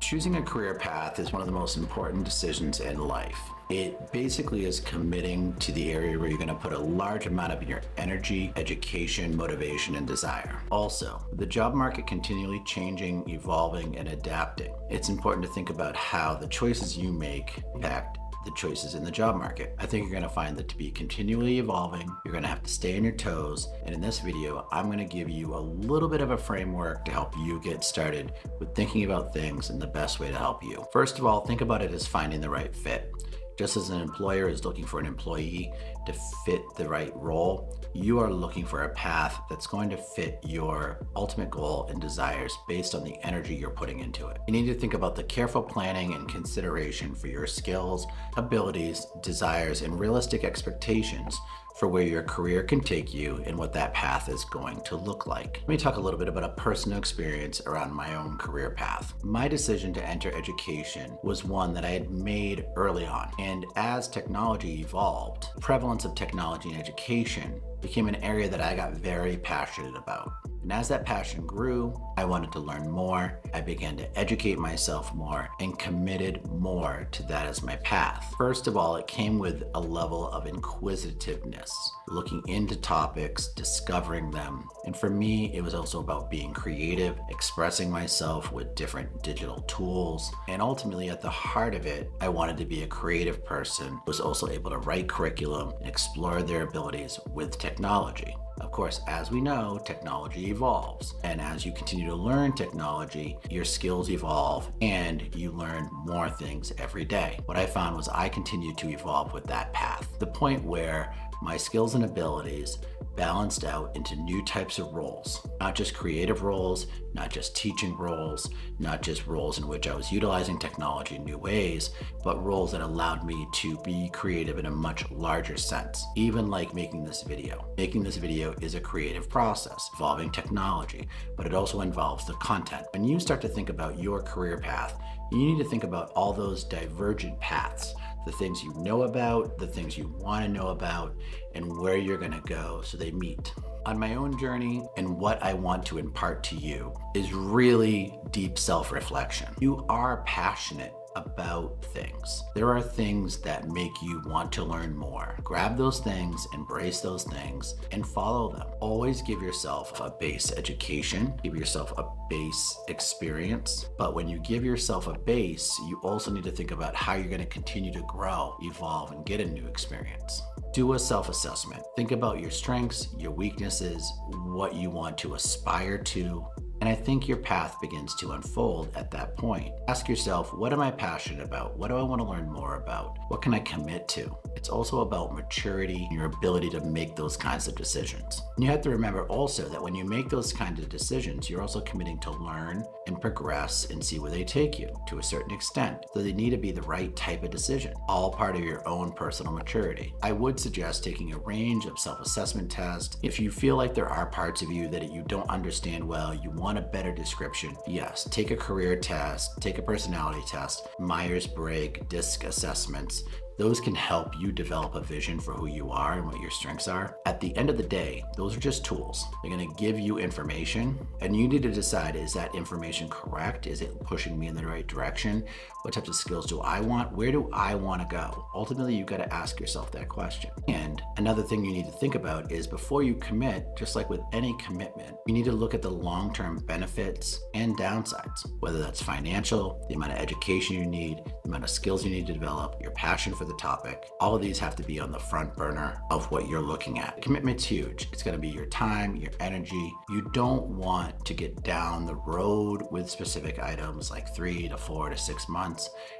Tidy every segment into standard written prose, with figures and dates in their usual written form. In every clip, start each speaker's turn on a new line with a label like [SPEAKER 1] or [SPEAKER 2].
[SPEAKER 1] Choosing a career path is one of the most important decisions in life. It basically is committing to the area where you're going to put a large amount of your energy, education, motivation, and desire. Also, the job market continually changing, evolving, and adapting. It's important to think about how the choices you make impact the choices in the job market. I think you're going to find that to be continually evolving. You're going to have to stay on your toes. And in this video, I'm going to give you a little bit of a framework to help you get started with thinking about things and the best way to help you. First of all, think about it as finding the right fit. Just as an employer is looking for an employee to fit the right role, you are looking for a path that's going to fit your ultimate goal and desires based on the energy you're putting into it. You need to think about the careful planning and consideration for your skills, abilities, desires, and realistic expectations for where your career can take you and what that path is going to look like. Let me talk a little bit about a personal experience around my own career path. My decision to enter education was one that I had made early on. And as technology evolved, the prevalence of technology in education became an area that I got very passionate about. And as that passion grew, I wanted to learn more. I began to educate myself more and committed more to that as my path. First of all, it came with a level of inquisitiveness, looking into topics, discovering them. And for me, it was also about being creative, expressing myself with different digital tools. And ultimately, at the heart of it, I wanted to be a creative person who was also able to write curriculum and explore their abilities with technology. Of course, as we know, technology evolves. And as you continue to learn technology, your skills evolve and you learn more things every day. What I found was I continued to evolve with that path, the point where my skills and abilities balanced out into new types of roles, not just creative roles, not just teaching roles, not just roles in which I was utilizing technology in new ways, but roles that allowed me to be creative in a much larger sense. Even like making this video. Making this video is a creative process involving technology, but it also involves the content. When you start to think about your career path, you need to think about all those divergent paths, the things you know about, the things you want to know about, and where you're going to go so they meet. On my own journey, and what I want to impart to you is really deep self-reflection. You are passionate about things. There are things that make you want to learn more. Grab those things, embrace those things, and follow them. Always give yourself a base education, give yourself a base experience. But when you give yourself a base, you also need to think about how you're going to continue to grow, evolve, and get a new experience. Do a self-assessment. Think about your strengths, your weaknesses, what you want to aspire to. And I think your path begins to unfold at that point. Ask yourself, what am I passionate about? What do I want to learn more about? What can I commit to? It's also about maturity and your ability to make those kinds of decisions. And you have to remember also that when you make those kinds of decisions, you're also committing to learn and progress and see where they take you to a certain extent. So they need to be the right type of decision, all part of your own personal maturity. I would suggest taking a range of self-assessment tests. If you feel like there are parts of you that you don't understand well, you want a better description, yes, take a career test, take a personality test, Myers-Briggs, DISC assessments. Those can help you develop a vision for who you are and what your strengths are. At the end of the day, those are just tools. They're going to give you information, and you need to decide, is that information correct? Is it pushing me in the right direction? What types of skills do I want? Where do I want to go? Ultimately, you've got to ask yourself that question. And another thing you need to think about is before you commit, just like with any commitment, you need to look at the long-term benefits and downsides, whether that's financial, the amount of education you need, the amount of skills you need to develop, your passion for the topic. All of these have to be on the front burner of what you're looking at. Commitment's huge. It's going to be your time, your energy. You don't want to get down the road with specific items like 3 to 4 to 6 months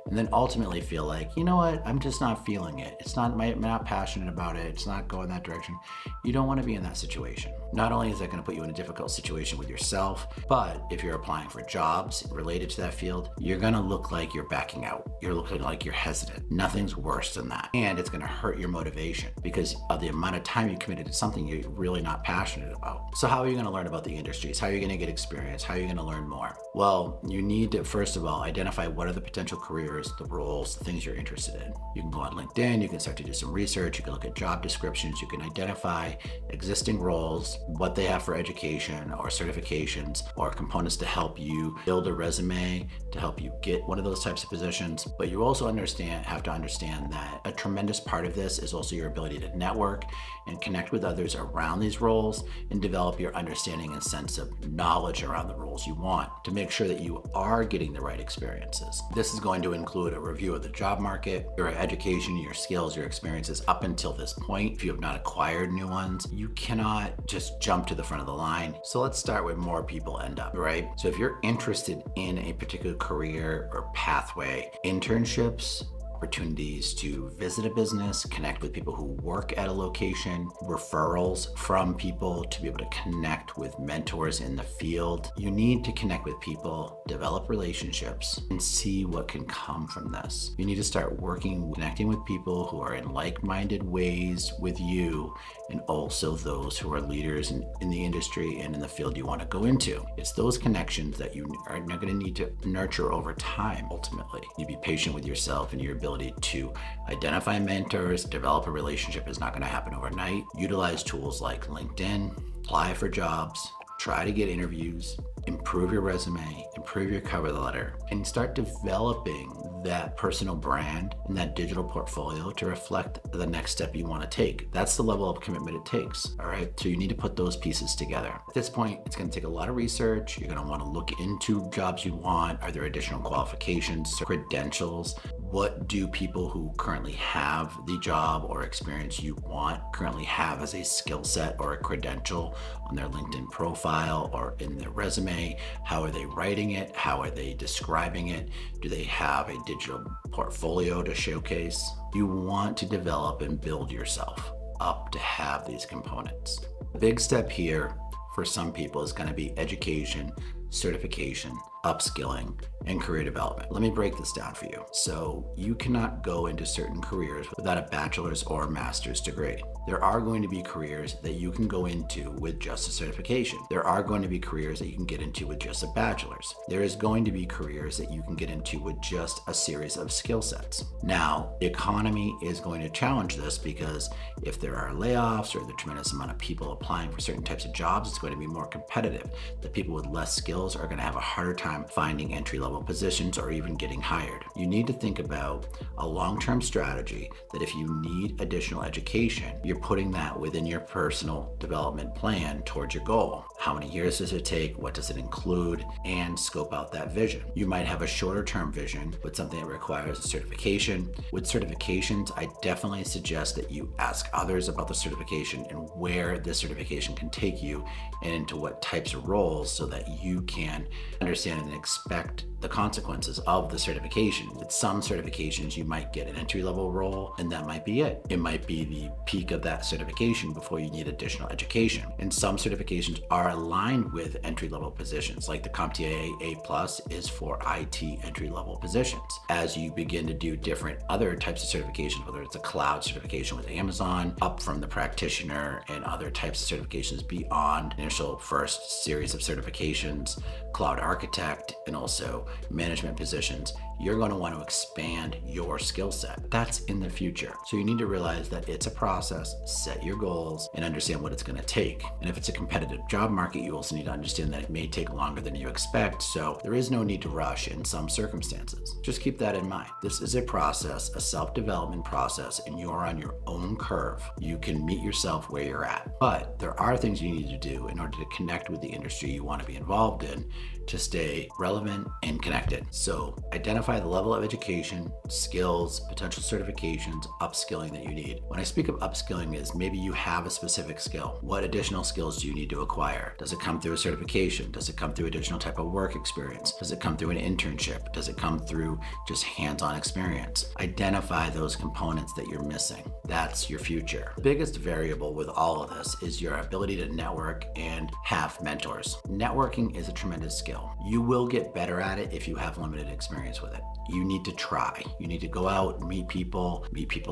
[SPEAKER 1] and then ultimately feel like, you know what, I'm just not feeling it. I'm not passionate about it. It's not going that direction. You don't want to be in that situation. Not only is that going to put you in a difficult situation with yourself, but if you're applying for jobs related to that field, you're going to look like you're backing out. You're looking like you're hesitant. Nothing's working worse than that. And it's going to hurt your motivation because of the amount of time you committed to something you're really not passionate about. So how are you going to learn about the industries? How are you going to get experience? How are you going to learn more? Well, you need to, first of all, identify what are the potential careers, the roles, the things you're interested in. You can go on LinkedIn, you can start to do some research, you can look at job descriptions, you can identify existing roles, what they have for education or certifications or components to help you build a resume, to help you get one of those types of positions. But you also have to understand that a tremendous part of this is also your ability to network and connect with others around these roles and develop your understanding and sense of knowledge around the roles you want to make sure that you are getting the right experiences. This is going to include a review of the job market, your education, your skills, your experiences up until this point. If you have not acquired new ones, you cannot just jump to the front of the line. So let's start with more people end up, right? So if you're interested in a particular career or pathway, internships, opportunities to visit a business, connect with people who work at a location, referrals from people to be able to connect with mentors in the field. You need to connect with people, develop relationships, and see what can come from this. You need to start connecting with people who are in like-minded ways with you and also those who are leaders in the industry and in the field you want to go into. It's those connections that you are not going to need to nurture over time, ultimately. You be patient with yourself and your ability to identify mentors, develop a relationship is not going to happen overnight. Utilize tools like LinkedIn, apply for jobs, try to get interviews, improve your resume, improve your cover letter, and start developing that personal brand and that digital portfolio to reflect the next step you want to take. That's the level of commitment it takes, all right? So you need to put those pieces together. At this point, it's going to take a lot of research. You're going to want to look into jobs you want. Are there additional qualifications, credentials? What do people who currently have the job or experience you want currently have as a skill set or a credential on their LinkedIn profile or in their resume? How are they writing it? How are they describing it? Do they have a digital portfolio to showcase? You want to develop and build yourself up to have these components. The big step here for some people is going to be education, certification, upskilling, and career development. Let me break this down for you. So you cannot go into certain careers without a bachelor's or master's degree. There are going to be careers that you can go into with just a certification. There are going to be careers that you can get into with just a bachelor's. There is going to be careers that you can get into with just a series of skill sets. Now, the economy is going to challenge this because if there are layoffs or the tremendous amount of people applying for certain types of jobs, it's going to be more competitive. The people with less skills are going to have a harder time finding entry-level positions or even getting hired. You need to think about a long-term strategy that if you need additional education, you're putting that within your personal development plan towards your goal. How many years does it take? What does it include? And scope out that vision. You might have a shorter-term vision with something that requires a certification. With certifications, I definitely suggest that you ask others about the certification and where this certification can take you and into what types of roles so that you can understand and expect the consequences of the certification. With some certifications, you might get an entry-level role and that might be it. It might be the peak of that certification before you need additional education. And some certifications are aligned with entry-level positions, like the CompTIA A+ is for IT entry-level positions. As you begin to do different other types of certifications, whether it's a cloud certification with Amazon, up from the practitioner and other types of certifications beyond initial first series of certifications, cloud architect, and also management positions, you're going to want to expand your skill set. That's in the future. So you need to realize that it's a process, set your goals, and understand what it's going to take. And if it's a competitive job market, you also need to understand that it may take longer than you expect. So there is no need to rush in some circumstances. Just keep that in mind. This is a process, a self-development process, and you're on your own curve. You can meet yourself where you're at. But there are things you need to do in order to connect with the industry you want to be involved in to stay relevant and connected. So identify the level of education, skills, potential certifications, upskilling that you need. When I speak of upskilling is maybe you have a specific skill. What additional skills do you need to acquire? Does it come through a certification? Does it come through additional type of work experience? Does it come through an internship? Does it come through just hands-on experience? Identify those components that you're missing. That's your future. The biggest variable with all of this is your ability to network and have mentors. Networking is a tremendous skill. skill. You will get better at it if you have limited experience with it. You need to try. You need to go out, meet people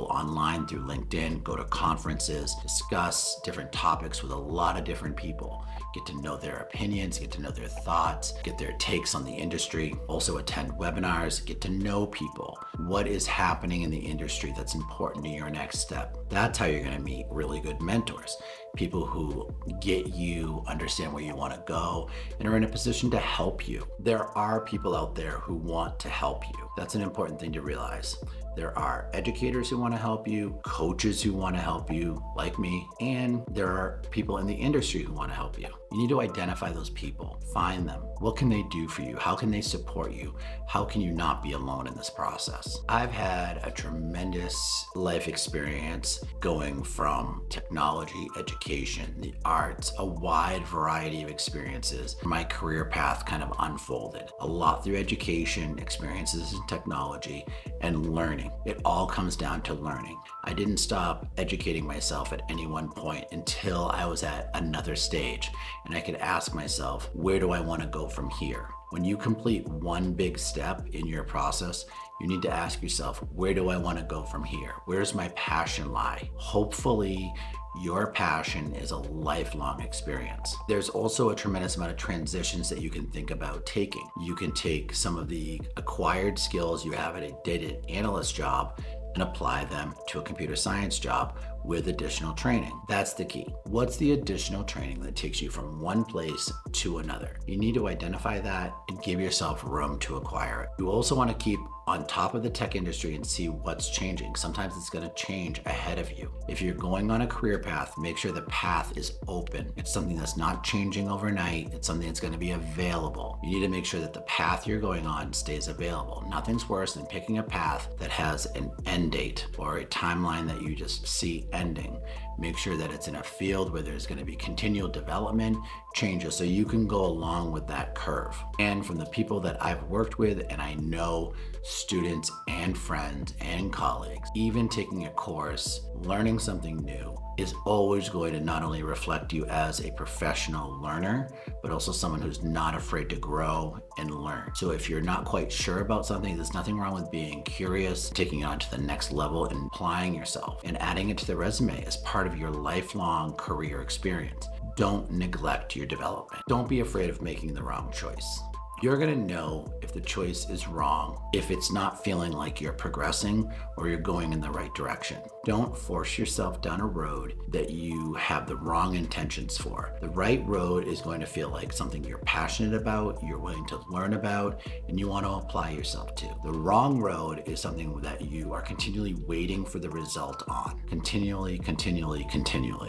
[SPEAKER 1] online through LinkedIn, go to conferences, discuss different topics with a lot of different people, get to know their opinions, get to know their thoughts, get their takes on the industry, also attend webinars, get to know people. What is happening in the industry that's important to your next step? That's how you're going to meet really good mentors. People who get you, understand where you want to go, and are in a position to help you. There are people out there who want to help you. That's an important thing to realize. There are educators who want to help you, coaches who want to help you, like me, and there are people in the industry who want to help you. You need to identify those people, find them. What can they do for you? How can they support you? How can you not be alone in this process? I've had a tremendous life experience going from technology, education, the arts, a wide variety of experiences. My career path kind of unfolded. A lot through education, experiences in technology, and learning. It all comes down to learning. I didn't stop educating myself at any one point until I was at another stage, and I could ask myself, where do I want to go from here? When you complete one big step in your process, you need to ask yourself, where do I want to go from here? Where's my passion lie? Hopefully, your passion is a lifelong experience. There's also a tremendous amount of transitions that you can think about taking. You can take some of the acquired skills you have at a data analyst job and apply them to a computer science job with additional training. That's the key. What's the additional training that takes you from one place to another? You need to identify that and give yourself room to acquire it. You also want to keep on top of the tech industry and see what's changing. Sometimes it's going to change ahead of you. If you're going on a career path, make sure the path is open. It's something that's not changing overnight. It's something that's going to be available. You need to make sure that the path you're going on stays available. Nothing's worse than picking a path that has an end date or a timeline that you just see ending. Make sure that it's in a field where there's going to be continual development, changes, so you can go along with that curve. And from the people that I've worked with, and I know students and friends and colleagues, even taking a course, learning something new is always going to not only reflect you as a professional learner, but also someone who's not afraid to grow and learn. So if you're not quite sure about something, there's nothing wrong with being curious, taking it on to the next level and applying yourself and adding it to the resume as part of your lifelong career experience. Don't neglect your development. Don't be afraid of making the wrong choice. You're going to know if the choice is wrong, if it's not feeling like you're progressing or you're going in the right direction. Don't force yourself down a road that you have the wrong intentions for. The right road is going to feel like something you're passionate about, you're willing to learn about, and you want to apply yourself to. The wrong road is something that you are continually waiting for the result on. Continually.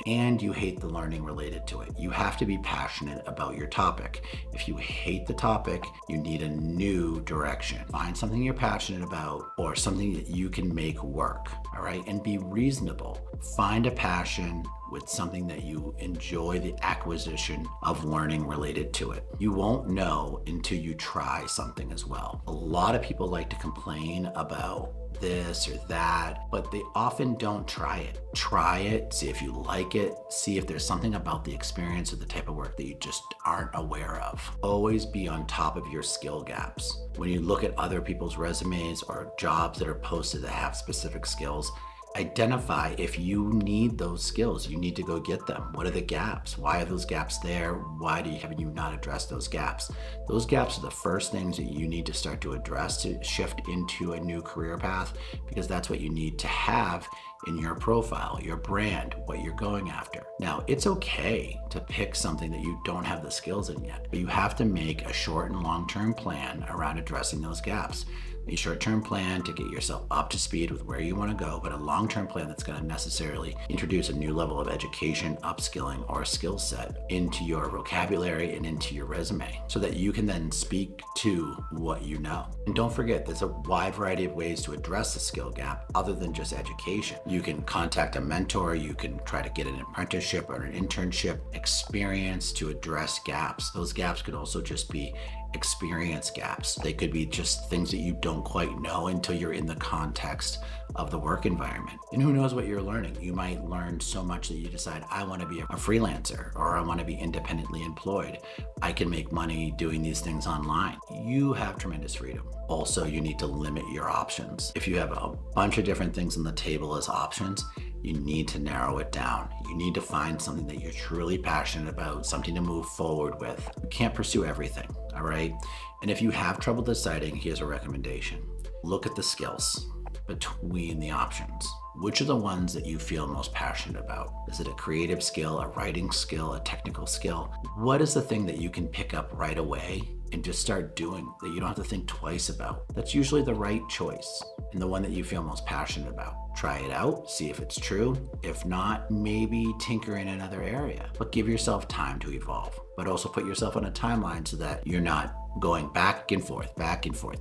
[SPEAKER 1] And you hate the learning related to it. You have to be passionate about your topic. If you hate the topic, you need a new direction. Find something you're passionate about or something that you can make work, all right? And be reasonable. Find a passion with something that you enjoy the acquisition of learning related to it. You won't know until you try something as well. A lot of people like to complain about this or that, but they often don't try it. Try it, see if you like it, see if there's something about the experience or the type of work that you just aren't aware of. Always be on top of your skill gaps. When you look at other people's resumes or jobs that are posted that have specific skills, identify if you need those skills. You need to go get them. What are the gaps? Why are those gaps there? Why have you not addressed those gaps? Those gaps are the first things that you need to start to address to shift into a new career path, because that's what you need to have in your profile, your brand, what you're going after. Now, it's okay to pick something that you don't have the skills in yet, but you have to make a short and long-term plan around addressing those gaps. A short-term plan to get yourself up to speed with where you want to go, but a long-term plan that's going to necessarily introduce a new level of education, upskilling, or a skill set into your vocabulary and into your resume so that you can then speak to what you know. And don't forget, there's a wide variety of ways to address the skill gap other than just education. You can contact a mentor, you can try to get an apprenticeship or an internship experience to address gaps. Those gaps could also just be experience gaps. They could be just things that you don't quite know until you're in the context of the work environment. And who knows what you're learning? You might learn so much that you decide, I want to be a freelancer, or I want to be independently employed. I can make money doing these things online. You have tremendous freedom. Also, you need to limit your options. If you have a bunch of different things on the table as options, you need to narrow it down. You need to find something that you're truly passionate about, something to move forward with. You can't pursue everything, all right? And if you have trouble deciding, here's a recommendation. Look at the skills between the options. Which are the ones that you feel most passionate about? Is it a creative skill, a writing skill, a technical skill? What is the thing that you can pick up right away and just start doing that you don't have to think twice about? That's usually the right choice and the one that you feel most passionate about. Try it out, see if it's true. If not, maybe tinker in another area, but give yourself time to evolve. But also put yourself on a timeline so that you're not going back and forth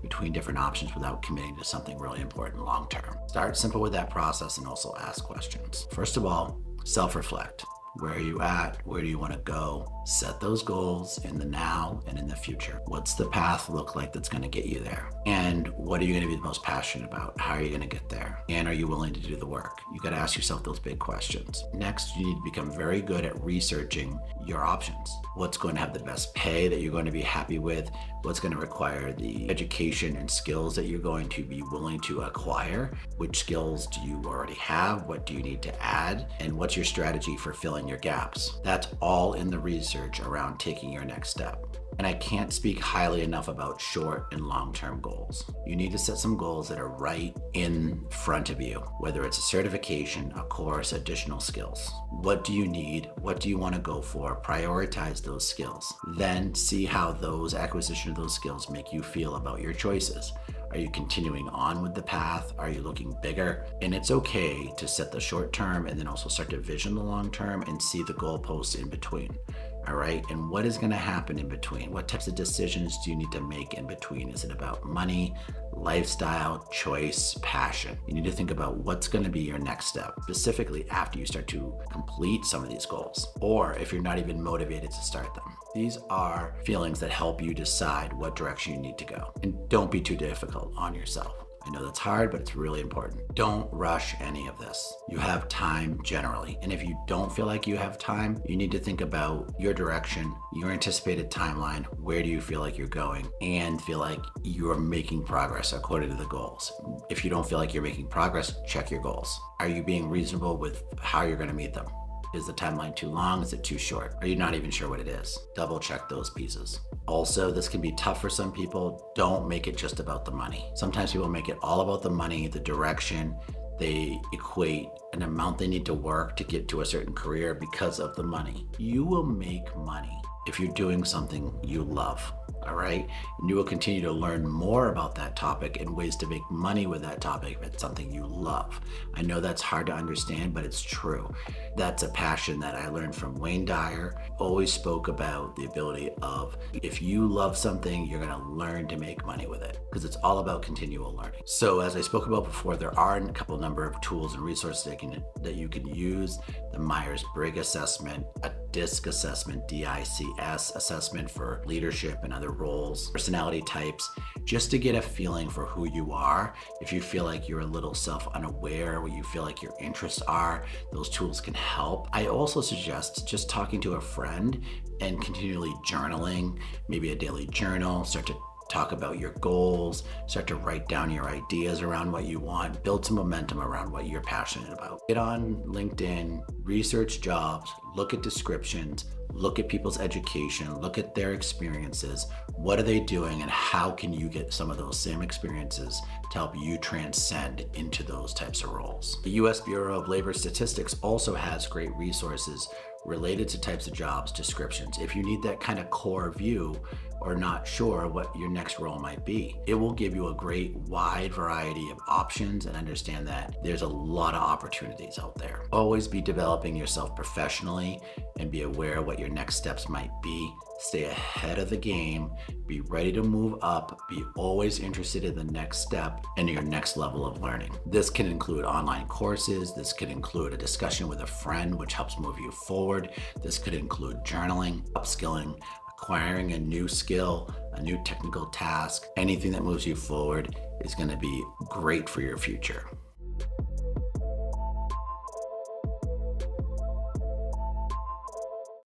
[SPEAKER 1] between different options without committing to something really important long term. Start simple with that process and also ask questions. First of all, self-reflect. Where are you at? Where do you want to go? Set those goals in the now and in the future. What's the path look like that's going to get you there? And what are you going to be the most passionate about? How are you going to get there? And are you willing to do the work? You got to ask yourself those big questions. Next, you need to become very good at researching your options. What's going to have the best pay that you're going to be happy with? What's going to require the education and skills that you're going to be willing to acquire? Which skills do you already have? What do you need to add? And what's your strategy for filling your gaps? That's all in the research around taking your next step. And I can't speak highly enough about short and long-term goals. You need to set some goals that are right in front of you, whether it's a certification, a course, additional skills. What do you need? What do you want to go for? Prioritize those skills. Then see how those acquisition of those skills make you feel about your choices. Are you continuing on with the path? Are you looking bigger? And it's okay to set the short term and then also start to vision the long term and see the goalposts in between. All right. And what is going to happen in between? What types of decisions do you need to make in between? Is it about money, lifestyle, choice, passion? You need to think about what's going to be your next step, specifically after you start to complete some of these goals, or if you're not even motivated to start them. These are feelings that help you decide what direction you need to go. And don't be too difficult on yourself. I know that's hard, but it's really important. Don't rush any of this. You have time generally. And if you don't feel like you have time, you need to think about your direction, your anticipated timeline, where do you feel like you're going, and feel like you're making progress according to the goals. If you don't feel like you're making progress, check your goals. Are you being reasonable with how you're going to meet them? Is the timeline too long? Is it too short? Are you not even sure what it is? Double check those pieces. Also, this can be tough for some people. Don't make it just about the money. Sometimes people make it all about the money, the direction. They equate an amount they need to work to get to a certain career because of the money. You will make money if you're doing something you love. All right. And you will continue to learn more about that topic and ways to make money with that topic if it's something you love. I know that's hard to understand, but it's true. That's a passion that I learned from Wayne Dyer. Always spoke about the ability of, if you love something, you're going to learn to make money with it, because it's all about continual learning. So as I spoke about before, there are a couple number of tools and resources that you can use. The Myers-Briggs assessment, a DISC assessment, DICS assessment for leadership and other roles, personality types, just to get a feeling for who you are. If you feel like you're a little self-unaware, what you feel like your interests are, those tools can help. I also suggest just talking to a friend and continually journaling, maybe a daily journal. Start to talk about your goals, start to write down your ideas around what you want, build some momentum around what you're passionate about. Get on LinkedIn, research jobs, look at descriptions, look at people's education, look at their experiences. What are they doing, and how can you get some of those same experiences to help you transcend into those types of roles? The US Bureau of Labor Statistics also has great resources related to types of jobs descriptions. If you need that kind of core view or not sure what your next role might be, it will give you a great wide variety of options and understand that there's a lot of opportunities out there. Always be developing yourself professionally and be aware of what your next steps might be. Stay ahead of the game, be ready to move up, be always interested in the next step and your next level of learning. This can include online courses, this could include a discussion with a friend, which helps move you forward. This could include journaling, upskilling, acquiring a new skill, a new technical task, anything that moves you forward is going to be great for your future.